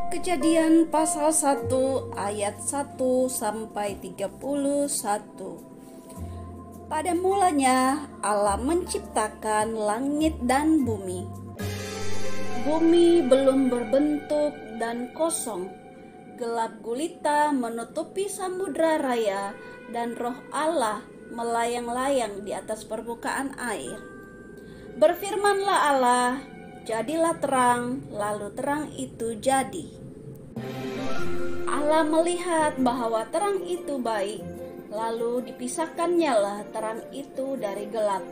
Kejadian pasal 1 ayat 1 sampai 31. Pada mulanya Allah menciptakan langit dan bumi. Bumi belum berbentuk dan kosong. Gelap gulita menutupi samudra raya dan roh Allah melayang-layang di atas permukaan air. Berfirmanlah Allah, jadilah terang, lalu terang itu jadi. Allah melihat bahwa terang itu baik, lalu dipisahkannyalah terang itu dari gelap.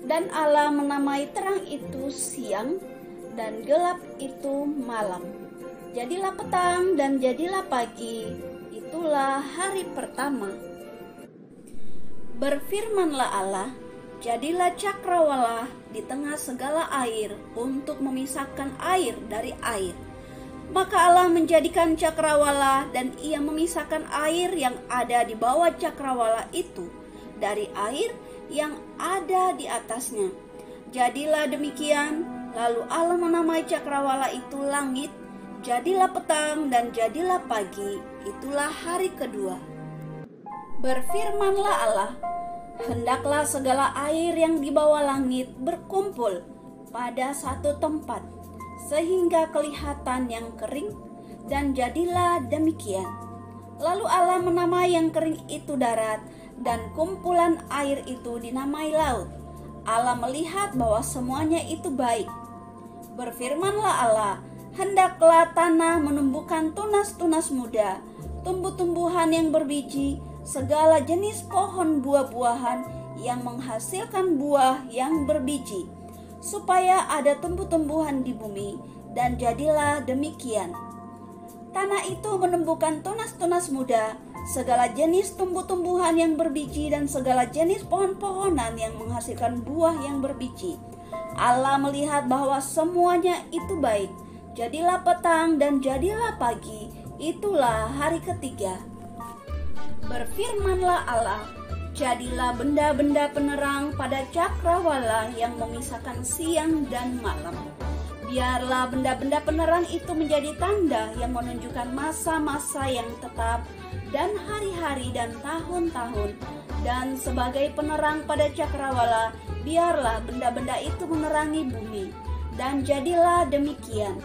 Dan Allah menamai terang itu siang, dan gelap itu malam. Jadilah petang dan jadilah pagi, itulah hari pertama. Berfirmanlah Allah, jadilah cakrawala di tengah segala air untuk memisahkan air dari air. Maka Allah menjadikan cakrawala dan ia memisahkan air yang ada di bawah cakrawala itu dari air yang ada di atasnya. Jadilah demikian, lalu Allah menamai cakrawala itu langit. Jadilah petang dan jadilah pagi, itulah hari kedua. Berfirmanlah Allah, hendaklah segala air yang di bawah langit berkumpul pada satu tempat, sehingga kelihatan yang kering, dan jadilah demikian. Lalu Allah menamai yang kering itu darat, dan kumpulan air itu dinamai laut. Allah melihat bahwa semuanya itu baik. Berfirmanlah Allah, hendaklah tanah menumbuhkan tunas-tunas muda, tumbuh-tumbuhan yang berbiji, segala jenis pohon buah-buahan yang menghasilkan buah yang berbiji, supaya ada tumbuh-tumbuhan di bumi, dan jadilah demikian. Tanah itu menumbuhkan tunas-tunas muda, segala jenis tumbuh-tumbuhan yang berbiji, dan segala jenis pohon-pohonan yang menghasilkan buah yang berbiji. Allah melihat bahwa semuanya itu baik. Jadilah petang dan jadilah pagi, itulah hari ketiga. Berfirmanlah Allah, jadilah benda-benda penerang pada cakrawala yang memisahkan siang dan malam. Biarlah benda-benda penerang itu menjadi tanda yang menunjukkan masa-masa yang tetap dan hari-hari dan tahun-tahun. Dan sebagai penerang pada cakrawala, biarlah benda-benda itu menerangi bumi. Dan jadilah demikian.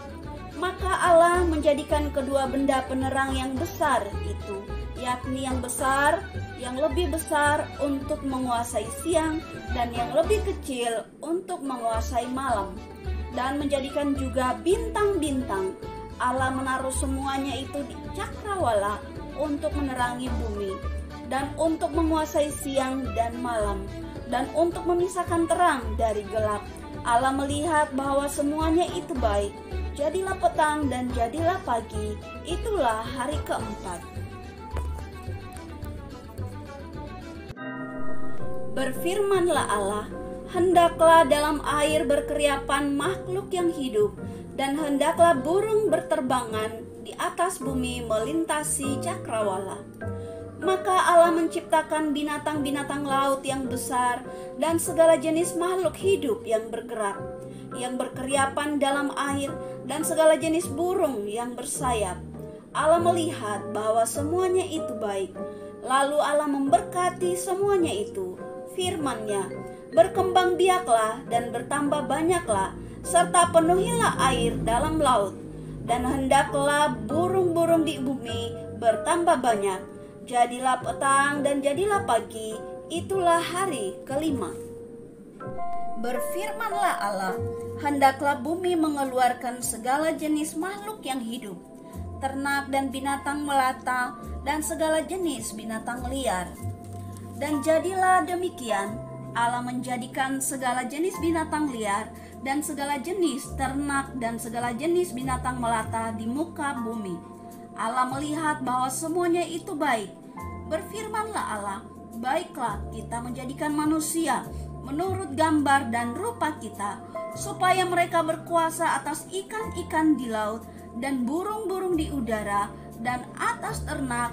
Maka Allah menjadikan kedua benda penerang yang besar itu, yakni yang besar, yang lebih besar untuk menguasai siang, dan yang lebih kecil untuk menguasai malam. Dan menjadikan juga bintang-bintang. Allah menaruh semuanya itu di cakrawala untuk menerangi bumi, dan untuk menguasai siang dan malam, dan untuk memisahkan terang dari gelap. Allah melihat bahwa semuanya itu baik. Jadilah petang dan jadilah pagi, itulah hari keempat. Berfirmanlah Allah, hendaklah dalam air berkeriapan makhluk yang hidup, dan hendaklah burung berterbangan di atas bumi melintasi cakrawala. Maka Allah menciptakan binatang-binatang laut yang besar dan segala jenis makhluk hidup yang bergerak, yang berkeriapan dalam air, dan segala jenis burung yang bersayap. Allah melihat bahwa semuanya itu baik. Lalu Allah memberkati semuanya itu. Firman-Nya, berkembang biaklah dan bertambah banyaklah, serta penuhilah air dalam laut. Dan hendaklah burung-burung di bumi bertambah banyak. Jadilah petang dan jadilah pagi, itulah hari kelima. Berfirmanlah Allah, hendaklah bumi mengeluarkan segala jenis makhluk yang hidup, ternak dan binatang melata, dan segala jenis binatang liar. Dan jadilah demikian. Allah menjadikan segala jenis binatang liar, dan segala jenis ternak, dan segala jenis binatang melata di muka bumi. Allah melihat bahwa semuanya itu baik. Berfirmanlah Allah, baiklah kita menjadikan manusia menurut gambar dan rupa kita, supaya mereka berkuasa atas ikan-ikan di laut, dan burung-burung di udara, dan atas ternak,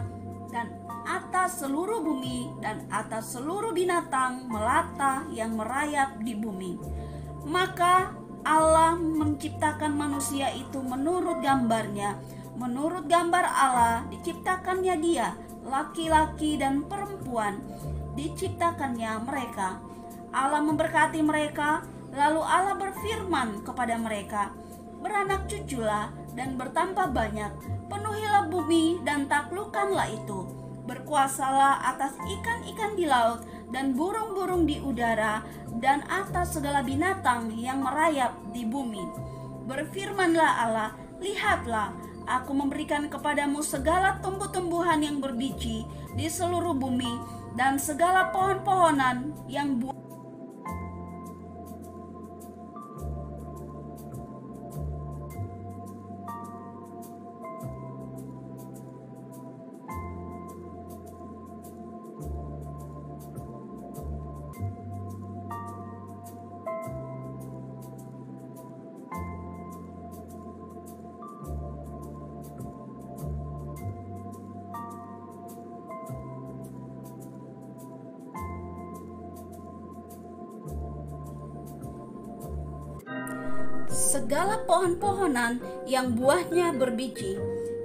dan atas seluruh bumi, dan atas seluruh binatang melata yang merayap di bumi. Maka Allah menciptakan manusia itu menurut gambarnya, Menurut gambar Allah diciptakannya dia, laki-laki dan perempuan diciptakannya mereka. Allah memberkati mereka, lalu Allah berfirman kepada mereka, "Beranak cuculah dan bertambah banyak, penuhilah bumi dan taklukkanlah itu. Berkuasalah atas ikan-ikan di laut dan burung-burung di udara dan atas segala binatang yang merayap di bumi." Berfirmanlah Allah, "Lihatlah, aku memberikan kepadamu segala tumbuh-tumbuhan yang berbiji di seluruh bumi dan segala pohon-pohonan yang buah." Segala pohon-pohonan yang buahnya berbiji,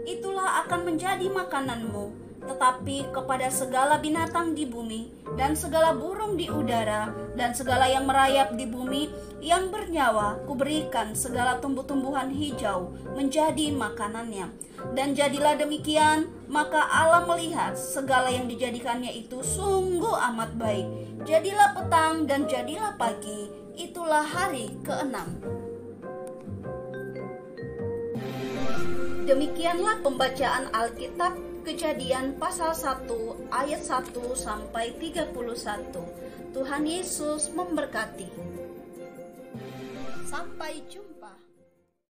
itulah akan menjadi makananmu. Tetapi kepada segala binatang di bumi, dan segala burung di udara, dan segala yang merayap di bumi, yang bernyawa, kuberikan segala tumbuh-tumbuhan hijau menjadi makanannya. Dan jadilah demikian, maka Allah melihat segala yang dijadikannya itu sungguh amat baik. Jadilah petang dan jadilah pagi, itulah hari ke-6. Demikianlah pembacaan Alkitab Kejadian pasal 1 ayat 1 sampai 31. Tuhan Yesus memberkati. Sampai jumpa.